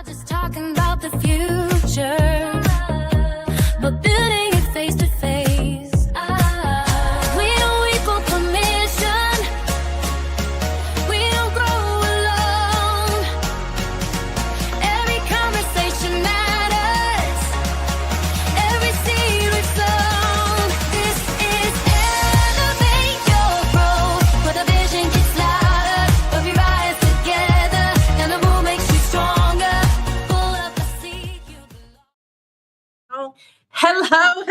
Just talking about the future, but building it face to face. We don't equal permission. We don't grow alone. Every conversation matters. Every seed we've sown. This is elevate your growth, where the vision gets louder, where we rise together, and the move makes you stronger. Pull up a seat you belong. Hello,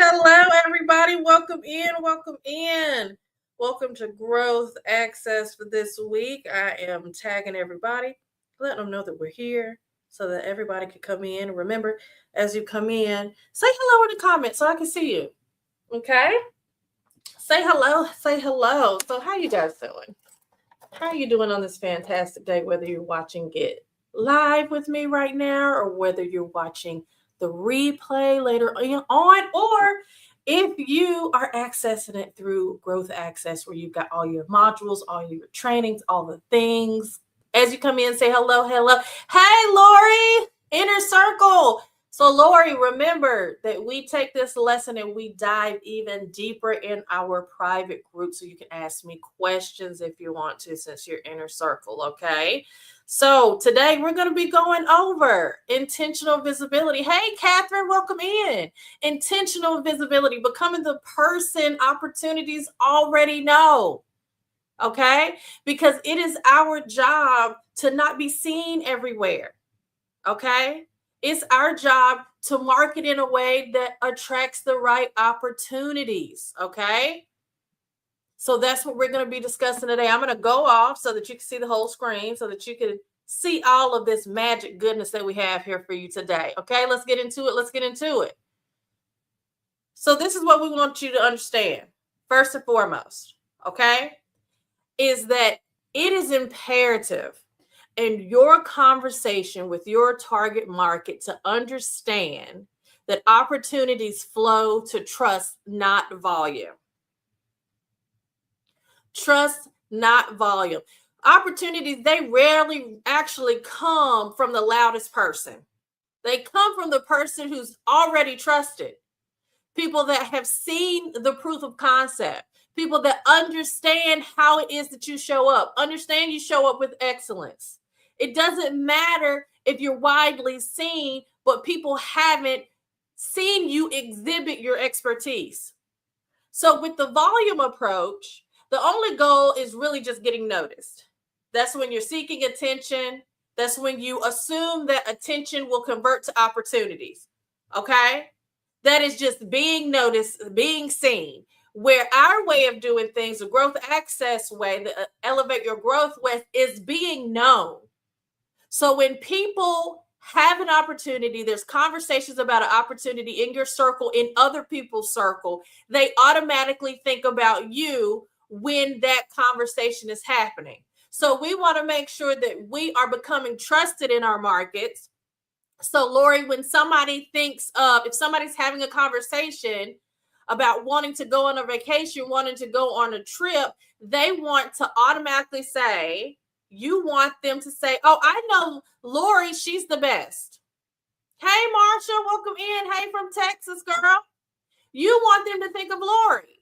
everybody. Welcome in. Welcome to Growth Access for this week. I am tagging everybody, letting them know that we're here so that everybody can come in. Remember, as you come in, say hello in the comments so I can see you. Okay? Say hello. So how you guys doing? How are you doing on this fantastic day, whether you're watching it live with me right now or whether you're watching the replay later on, or if you are accessing it through Growth Access, where you've got all your modules, all your trainings, all the things. As you come in, say hello. Hey, Lori, Inner Circle. So, Lori, remember that we take this lesson and we dive even deeper in our private group, so you can ask me questions if you want to, since you're Inner Circle, okay? So today we're going to be going over intentional visibility. Hey, Catherine, welcome in. Intentional visibility, becoming the person opportunities already know. Okay? Because it is our job to not be seen everywhere. Okay? It's our job to market in a way that attracts the right opportunities. Okay? So that's what we're going to be discussing today. I'm going to go off so that you can see the whole screen, so that you can see all of this magic goodness that we have here for you today. Okay, let's get into it. So this is what we want you to understand. First and foremost, okay, is that it is imperative in your conversation with your target market to understand that opportunities flow to trust, not volume. Trust, not volume. Opportunities, they rarely actually come from the loudest person. They come from the person who's already trusted. People that have seen the proof of concept. People that understand how it is that you show up. Understand you show up with excellence. It doesn't matter if you're widely seen, but people haven't seen you exhibit your expertise. So with the volume approach, the only goal is really just getting noticed. That's when you're seeking attention. That's when you assume that attention will convert to opportunities. Okay? That is just being noticed, being seen. Where our way of doing things, the Growth Access way, the Elevate Your Growth way, is being known. So when people have an opportunity, there's conversations about an opportunity in your circle, in other people's circle, they automatically think about you when that conversation is happening. So we want to make sure that we are becoming trusted in our markets. So Lori, when somebody thinks of, if somebody's having a conversation about wanting to go on a vacation, wanting to go on a trip, they want to automatically say, you want them to say, oh, I know Lori, she's the best. Hey, Marsha, welcome in. Hey, from Texas, girl. You want them to think of Lori.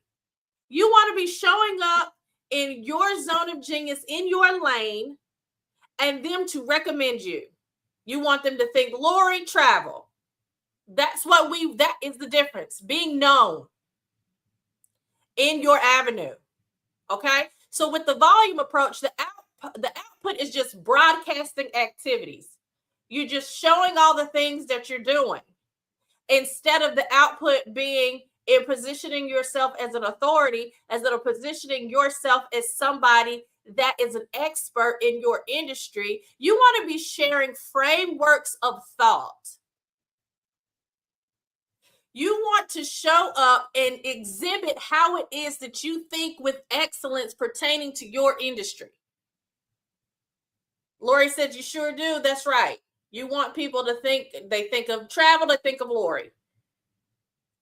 You want to be showing up in your zone of genius, in your lane, and them to recommend you. You want them to think Lori Travel. That is the difference. Being known in your avenue. Okay. So with the volume approach, the output is just broadcasting activities. You're just showing all the things that you're doing, instead of the output being in positioning yourself as an authority, as in positioning yourself as somebody that is an expert in your industry. You want to be sharing frameworks of thought. You want to show up and exhibit how it is that you think with excellence pertaining to your industry. Lori said, you sure do. That's right. You want people to think, they think of travel, they think of Lori.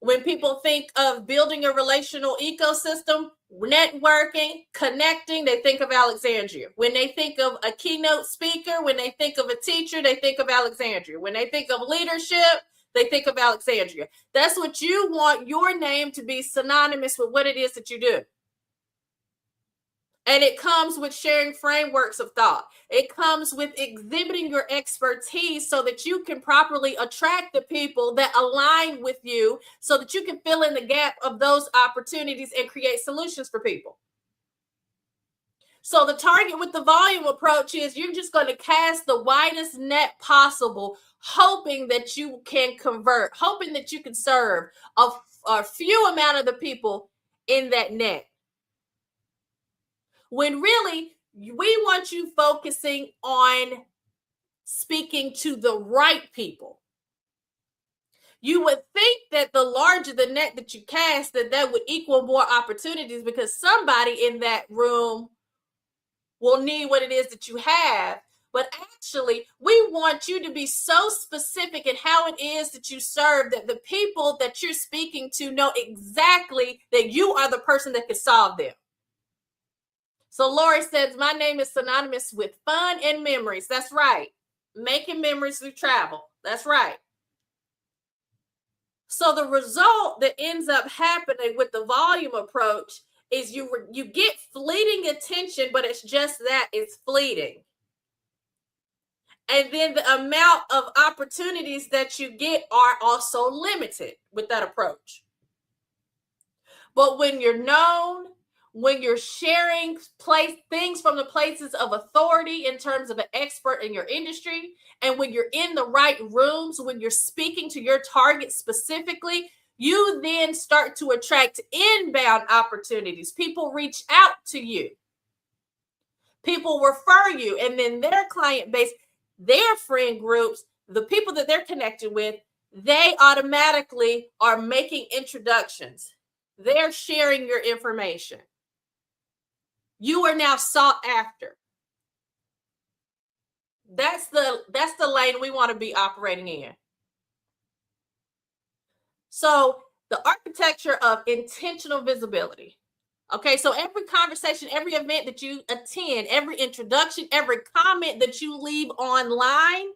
When people think of building a relational ecosystem, networking, connecting, they think of Alexandria. When they think of a keynote speaker, when they think of a teacher, they think of Alexandria. When they think of leadership, they think of Alexandria. That's what you want your name to be synonymous with what it is that you do. And it comes with sharing frameworks of thought. It comes with exhibiting your expertise so that you can properly attract the people that align with you so that you can fill in the gap of those opportunities and create solutions for people. So the target with the volume approach is you're just going to cast the widest net possible, hoping that you can convert, hoping that you can serve a few amount of the people in that net. When really, we want you focusing on speaking to the right people. You would think that the larger the net that you cast, that would equal more opportunities because somebody in that room will need what it is that you have. But actually, we want you to be so specific in how it is that you serve that the people that you're speaking to know exactly that you are the person that can solve them. So Lori says, my name is synonymous with fun and memories. That's right. Making memories through travel. That's right. So the result that ends up happening with the volume approach is you get fleeting attention, but it's just that, it's fleeting. And then the amount of opportunities that you get are also limited with that approach. But when you're known, when you're sharing things from the places of authority in terms of an expert in your industry, and when you're in the right rooms, when you're speaking to your target specifically, you then start to attract inbound opportunities. People reach out to you. People refer you, and then their client base, their friend groups, the people that they're connected with, they automatically are making introductions. They're sharing your information. You are now sought after. That's the lane we want to be operating in. So the architecture of intentional visibility. Okay, so every conversation, every event that you attend, every introduction, every comment that you leave online,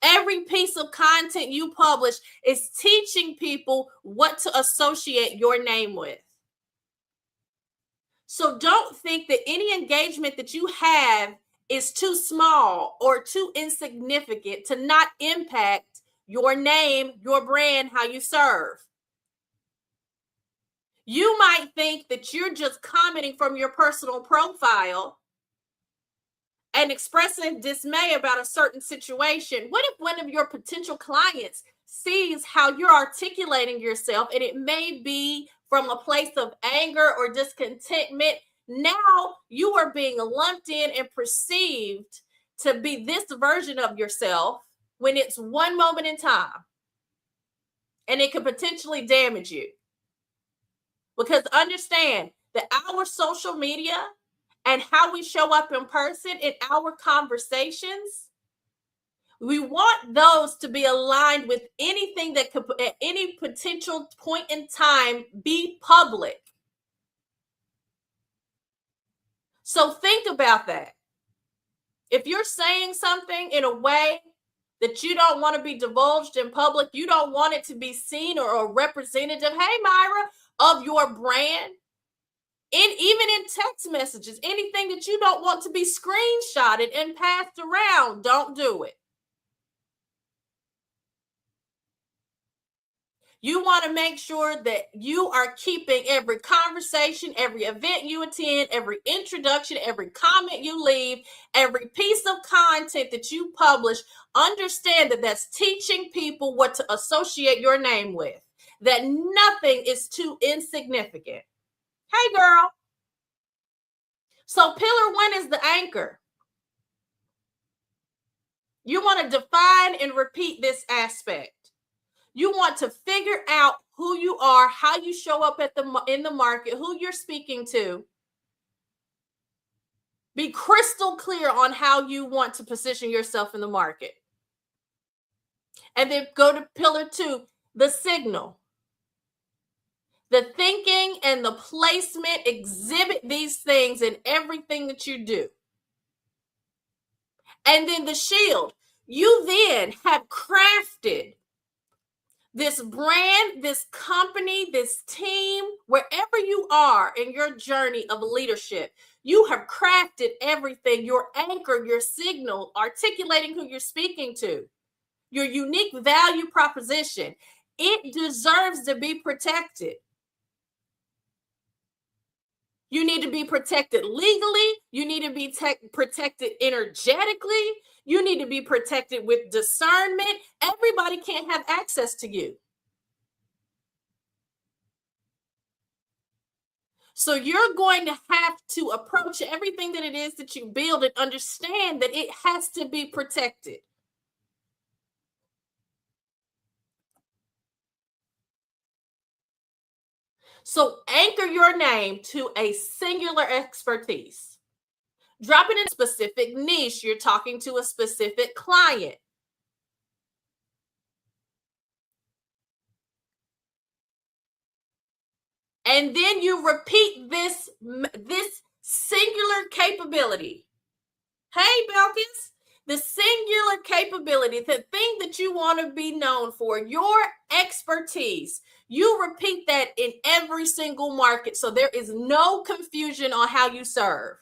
every piece of content you publish is teaching people what to associate your name with. So don't think that any engagement that you have is too small or too insignificant to not impact your name, your brand, how you serve. You might think that you're just commenting from your personal profile and expressing dismay about a certain situation. What if one of your potential clients sees how you're articulating yourself and it may be from a place of anger or discontentment? Now you are being lumped in and perceived to be this version of yourself when it's one moment in time, and it could potentially damage you. Because understand that our social media and how we show up in person in our conversations, we want those to be aligned with anything that could at any potential point in time be public. So think about that. If you're saying something in a way that you don't want to be divulged in public, you don't want it to be seen or a representative, hey Myra, of your brand, even in text messages, anything that you don't want to be screenshotted and passed around, don't do it. You want to make sure that you are keeping every conversation, every event you attend, every introduction, every comment you leave, every piece of content that you publish, understand that that's teaching people what to associate your name with, that nothing is too insignificant. Hey, girl. So pillar 1 is the anchor. You want to define and repeat this aspect. You want to figure out who you are, how you show up in the market, who you're speaking to. Be crystal clear on how you want to position yourself in the market. And then go to pillar 2, the signal. The thinking and the placement exhibit these things in everything that you do. And then the shield, you then have crafted this brand, this company, this team, wherever you are in your journey of leadership, you have crafted everything, your anchor, your signal, articulating who you're speaking to, your unique value proposition. It deserves to be protected. You need to be protected legally. You need to be protected energetically. You need to be protected with discernment. Everybody can't have access to you. So you're going to have to approach everything that it is that you build and understand that it has to be protected. So anchor your name to a singular expertise. Drop it in a specific niche. You're talking to a specific client. And then you repeat this singular capability. Hey, Belkis, the singular capability, the thing that you want to be known for, your expertise. You repeat that in every single market so there is no confusion on how you serve.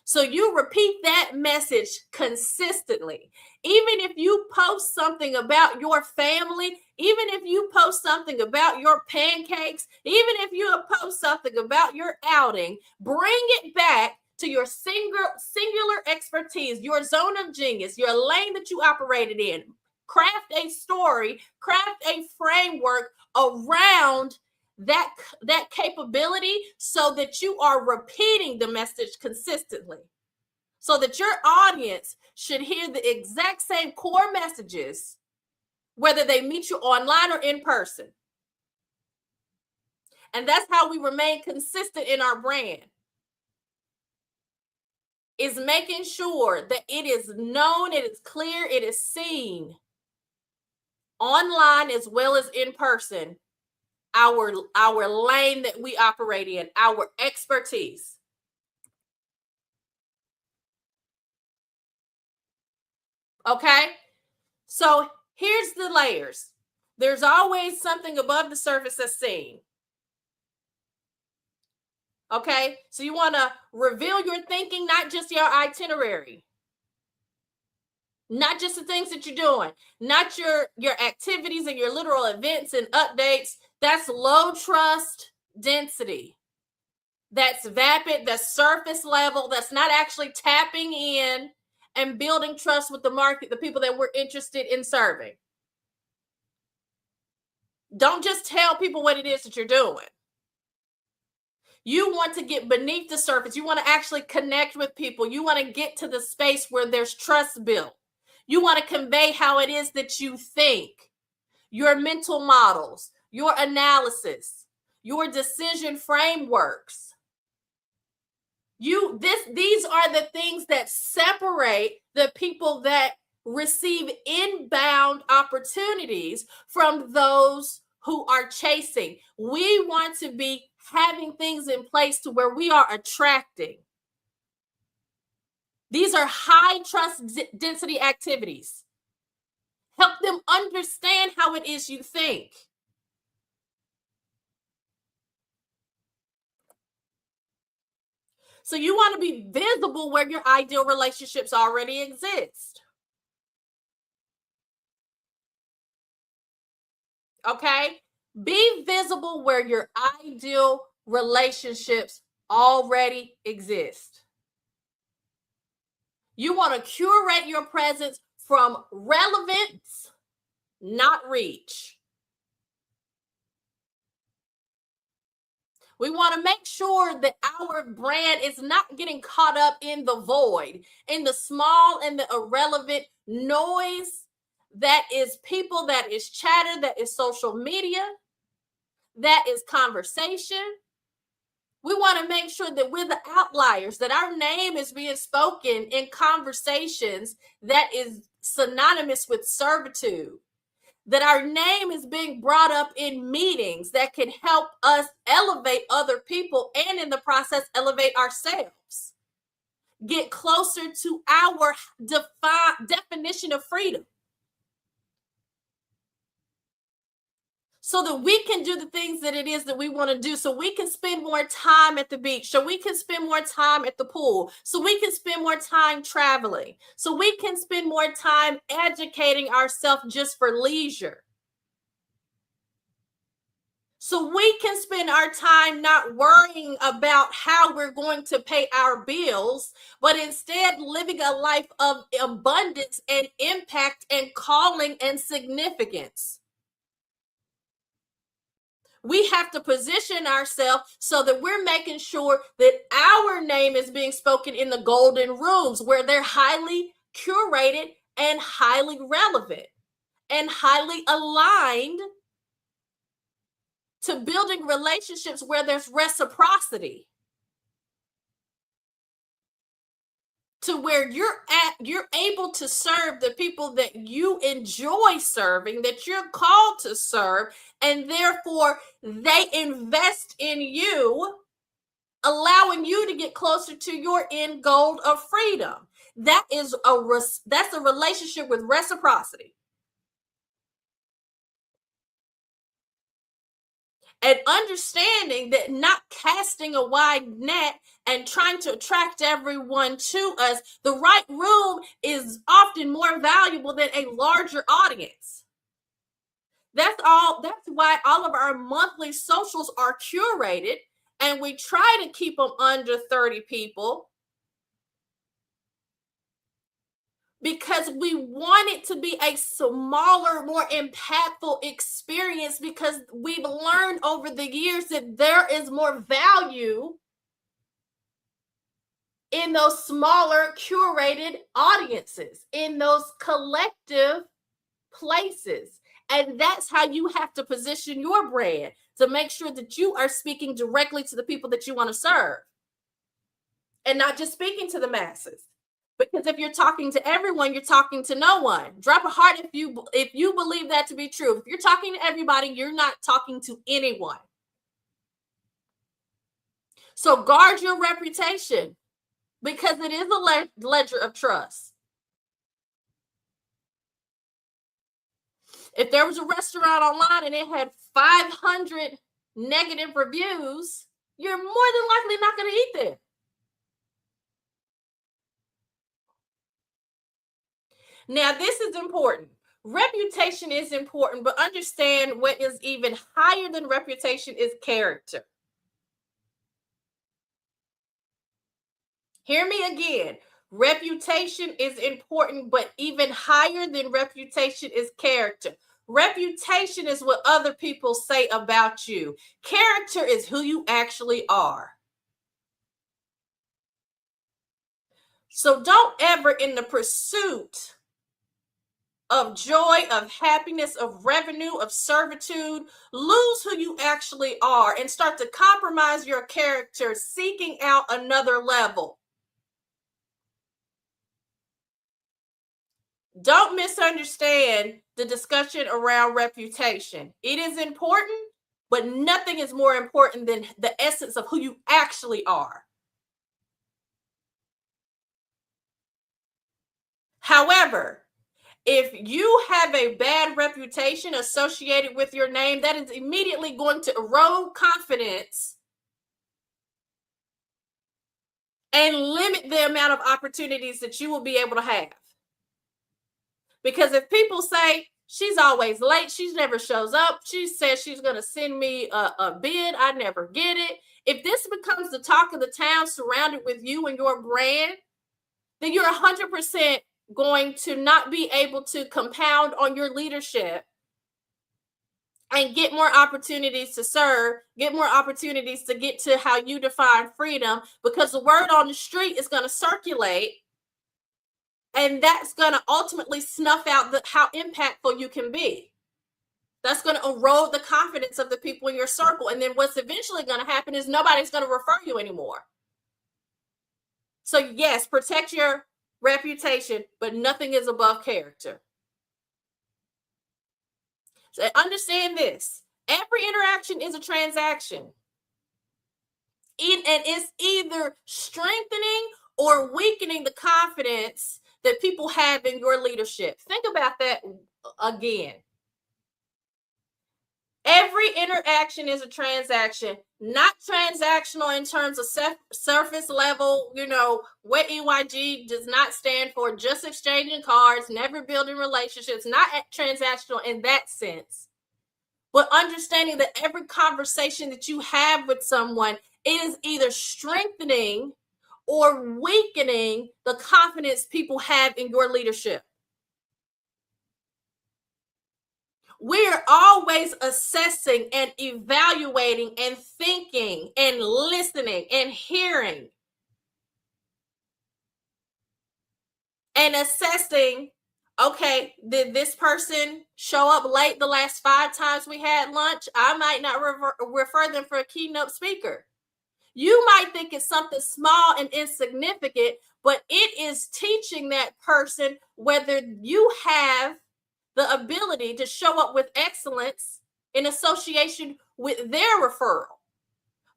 So you repeat that message consistently. Even if you post something about your family, even if you post something about your pancakes, even if you post something about your outing, bring it back to your singular expertise, your zone of genius, your lane that you operated in. Craft a story, craft a framework around that capability so that you are repeating the message consistently, so that your audience should hear the exact same core messages, whether they meet you online or in person. And that's how we remain consistent in our brand, is making sure that it is known, it is clear, it is seen online as well as in person. Our lane that we operate in, our expertise. Okay, so here's the layers. There's always something above the surface that's seen. Okay, so you want to reveal your thinking, not just your itinerary, not just the things that you're doing, not your activities and your literal events and updates. That's low trust density. That's vapid, that's surface level, that's not actually tapping in and building trust with the market, the people that we're interested in serving. Don't just tell people what it is that you're doing. You want to get beneath the surface. You want to actually connect with people. You want to get to the space where there's trust built. You want to convey how it is that you think, your mental models, your analysis, your decision frameworks. These are the things that separate the people that receive inbound opportunities from those who are chasing. We want to be having things in place to where we are attracting. These are high trust density activities. Help them understand how it is you think. So you want to be visible where your ideal relationships already exist. Okay? Be visible where your ideal relationships already exist. You want to curate your presence from relevance, not reach. We want to make sure that our brand is not getting caught up in the void, in the small and the irrelevant noise that is people, that is chatter, that is social media, that is conversation. We want to make sure that we're the outliers, that our name is being spoken in conversations that is synonymous with servitude, that our name is being brought up in meetings that can help us elevate other people and in the process elevate ourselves, get closer to our definition of freedom, so that we can do the things that it is that we want to do, so we can spend more time at the beach, so we can spend more time at the pool, so we can spend more time traveling, so we can spend more time educating ourselves just for leisure, so we can spend our time not worrying about how we're going to pay our bills, but instead living a life of abundance and impact and calling and significance. We have to position ourselves so that we're making sure that our name is being spoken in the golden rooms, where they're highly curated and highly relevant and highly aligned to building relationships where there's reciprocity, to where you're able to serve the people that you enjoy serving, that you're called to serve, and therefore they invest in you, allowing you to get closer to your end goal of freedom. That's a relationship with reciprocity. And understanding that not casting a wide net and trying to attract everyone to us, the right room is often more valuable than a larger audience. That's why all of our monthly socials are curated, and we try to keep them under 30 people, because we want it to be a smaller, more impactful experience, because we've learned over the years that there is more value in those smaller curated audiences, in those collective places. And that's how you have to position your brand, to make sure that you are speaking directly to the people that you want to serve and not just speaking to the masses. Because if you're talking to everyone, you're talking to no one. Drop a heart if you believe that to be true. If you're talking to everybody, you're not talking to anyone. So guard your reputation, because it is a ledger of trust. If there was a restaurant online and it had 500 negative reviews, you're more than likely not going to eat there. Now, this is important. Reputation is important, but understand what is even higher than reputation is character. Hear me again. Reputation is important, but even higher than reputation is character. Reputation is what other people say about you. Character is who you actually are. So don't ever, in the pursuit of joy, of happiness, of revenue, of servitude, lose who you actually are and start to compromise your character, seeking out another level. Don't misunderstand the discussion around reputation. It is important, but nothing is more important than the essence of who you actually are. However, if you have a bad reputation associated with your name, that is immediately going to erode confidence and limit the amount of opportunities that you will be able to have. Because if people say, she's always late, she never shows up, she says she's going to send me a bid, I never get it. If this becomes the talk of the town surrounded with you and your brand, then you're 100% going to not be able to compound on your leadership and get more opportunities to serve, get more opportunities to get to how you define freedom, because the word on the street is going to circulate, and that's going to ultimately snuff out how impactful you can be. That's going to erode the confidence of the people in your circle. And then what's eventually going to happen is nobody's going to refer you anymore. So yes, protect your reputation, but nothing is above character. So understand this. Every interaction is a transaction. And it's either strengthening or weakening the confidence that people have in your leadership. Think about that again. Every interaction is a transaction, not transactional in terms of surface level. What EYG does not stand for, just exchanging cards, never building relationships, not transactional in that sense. But understanding that every conversation that you have with someone, it is either strengthening or weakening the confidence people have in your leadership. We're always assessing and evaluating and thinking and listening and hearing and assessing, okay, did this person show up late the last 5 times we had lunch? I might not refer them for a keynote speaker. You might think it's something small and insignificant, but it is teaching that person whether you have the ability to show up with excellence in association with their referral.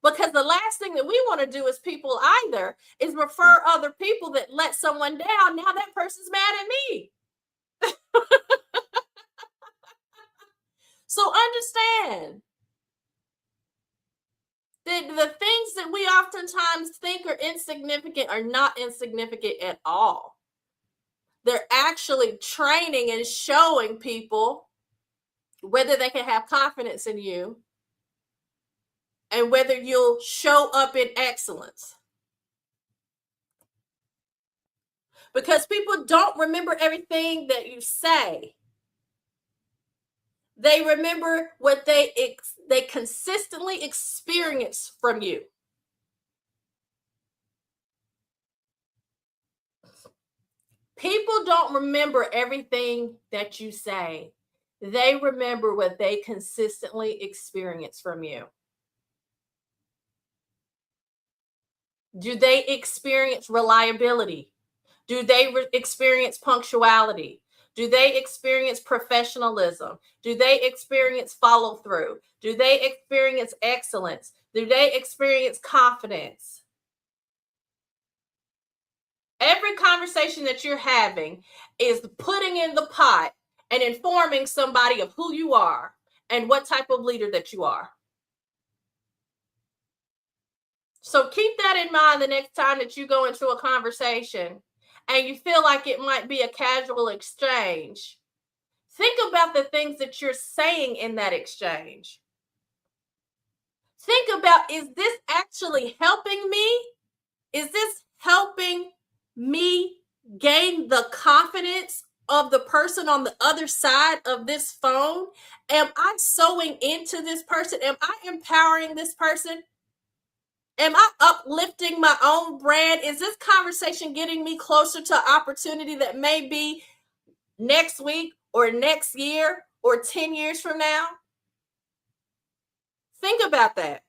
Because the last thing that we want to do as people either is refer other people that let someone down. Now that person's mad at me. So understand that the things that we oftentimes think are insignificant are not insignificant at all. They're actually training and showing people whether they can have confidence in you and whether you'll show up in excellence. Because people don't remember everything that you say. They remember what they consistently experience from you. People don't remember everything that you say. They remember what they consistently experience from you. Do they experience reliability? Do they experience punctuality? Do they experience professionalism? Do they experience follow through? Do they experience excellence? Do they experience confidence? Every conversation that you're having is putting in the pot and informing somebody of who you are and what type of leader that you are. So keep that in mind the next time that you go into a conversation and you feel like it might be a casual exchange. Think about the things that you're saying in that exchange. Think about, is this actually helping me? Is this helping me gain the confidence of the person on the other side of this phone? Am I sewing into this person? Am I empowering this person? Am I uplifting my own brand? Is this conversation getting me closer to opportunity that may be next week or next year or 10 years from now? Think about that.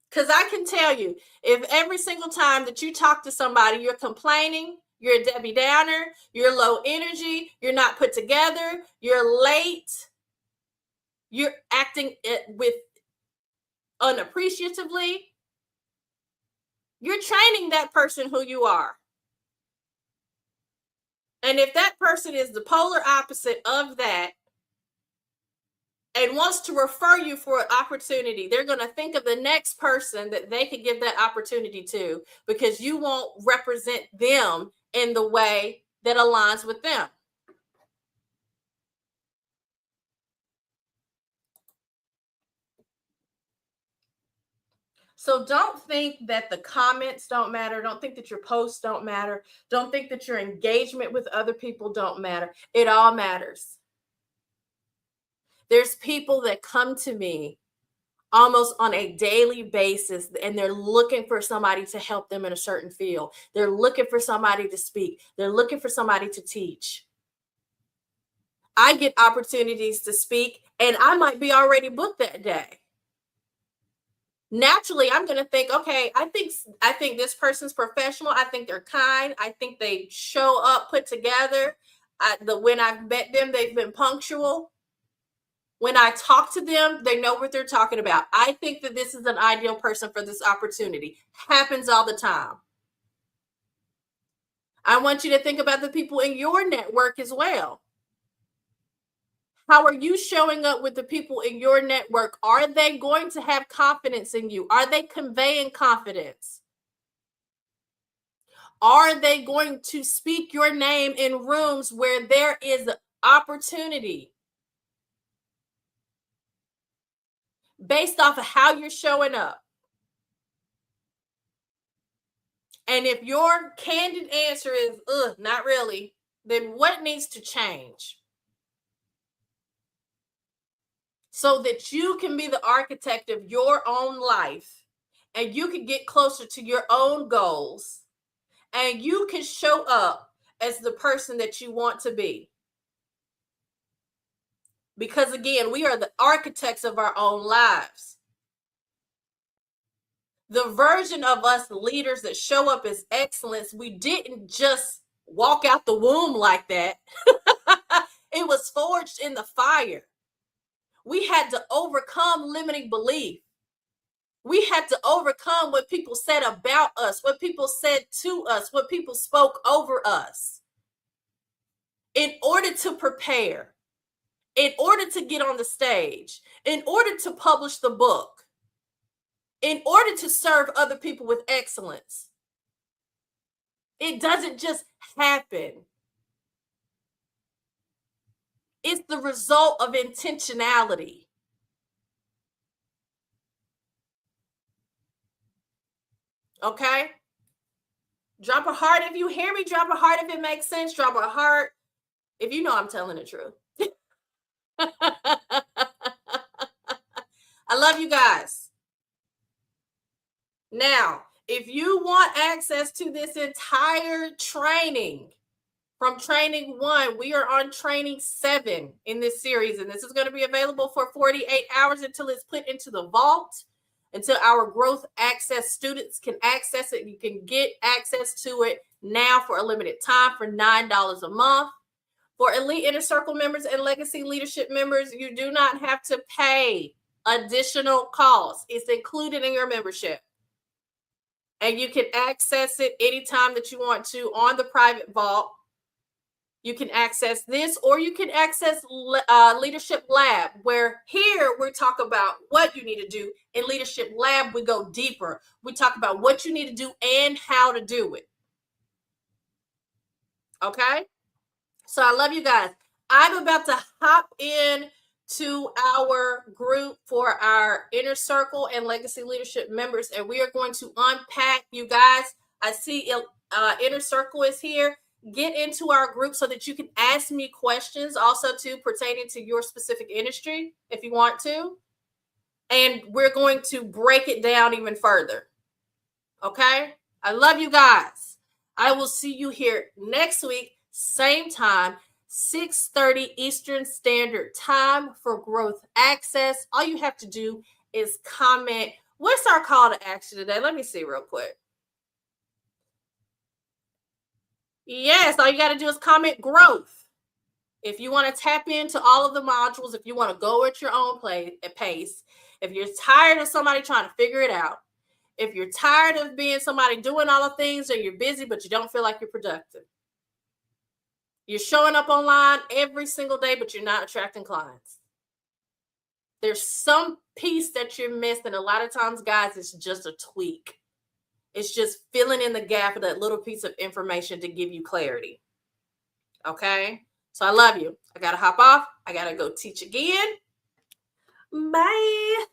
Because I can tell you, if every single time that you talk to somebody, you're complaining, you're a Debbie Downer, you're low energy, you're not put together, you're late, you're acting with unappreciatively, you're training that person who you are. And if that person is the polar opposite of that and wants to refer you for an opportunity, they're going to think of the next person that they could give that opportunity to, because you won't represent them in the way that aligns with them. So don't think that the comments don't matter. Don't think that your posts don't matter. Don't think that your engagement with other people don't matter. It all matters. There's people that come to me almost on a daily basis, and they're looking for somebody to help them in a certain field. They're looking for somebody to speak. They're looking for somebody to teach. I get opportunities to speak, and I might be already booked that day. Naturally, I'm going to think, okay, I think this person's professional. I think they're kind. I think they show up put together. When I've met them, they've been punctual. When I talk to them, they know what they're talking about. I think that this is an ideal person for this opportunity. Happens all the time. I want you to think about the people in your network as well. How are you showing up with the people in your network? Are they going to have confidence in you? Are they conveying confidence? Are they going to speak your name in rooms where there is opportunity? Based off of how you're showing up. And if your candid answer is, not really, then what needs to change? So that you can be the architect of your own life and you can get closer to your own goals and you can show up as the person that you want to be. Because again, we are the architects of our own lives. The version of us leaders that show up as excellence, we didn't just walk out the womb like that. It was forged in the fire. We had to overcome limiting belief. We had to overcome what people said about us, what people said to us, what people spoke over us. In order to prepare, in order to get on the stage, in order to publish the book, in order to serve other people with excellence. It doesn't just happen. It's the result of intentionality. Okay? Drop a heart if you hear me. Drop a heart if it makes sense. Drop a heart if you know I'm telling the truth. I love you guys. Now, if you want access to this entire training, from training 1, we are on training 7 in this series, and this is going to be available for 48 hours until it's put into the vault, until our growth access students can access it. You can get access to it now for a limited time for $9 a month. For Elite Inner Circle members and Legacy Leadership members, you do not have to pay additional costs. It's included in your membership. And you can access it anytime that you want to on the private vault. You can access this, or you can access Leadership Lab, where here we talk about what you need to do. In Leadership Lab, we go deeper. We talk about what you need to do and how to do it. Okay? So I love you guys. I'm about to hop in to our group for our Inner Circle and Legacy Leadership members, and we are going to unpack, you guys. I see Inner Circle is here. Get into our group so that you can ask me questions also too pertaining to your specific industry if you want to. And we're going to break it down even further. Okay? I love you guys. I will see you here next week, same time, 6:30 Eastern Standard Time for Growth Access. All you have to do is comment. What's our call to action today? Let me see real quick. Yes, all you got to do is comment growth. If you want to tap into all of the modules, if you want to go at your own pace, if you're tired of somebody trying to figure it out, if you're tired of being somebody doing all the things and you're busy, but you don't feel like you're productive. You're showing up online every single day, but you're not attracting clients. There's some piece that you're missing. A lot of times, guys, it's just a tweak. It's just filling in the gap of that little piece of information to give you clarity. Okay? So I love you. I got to hop off. I got to go teach again. Bye.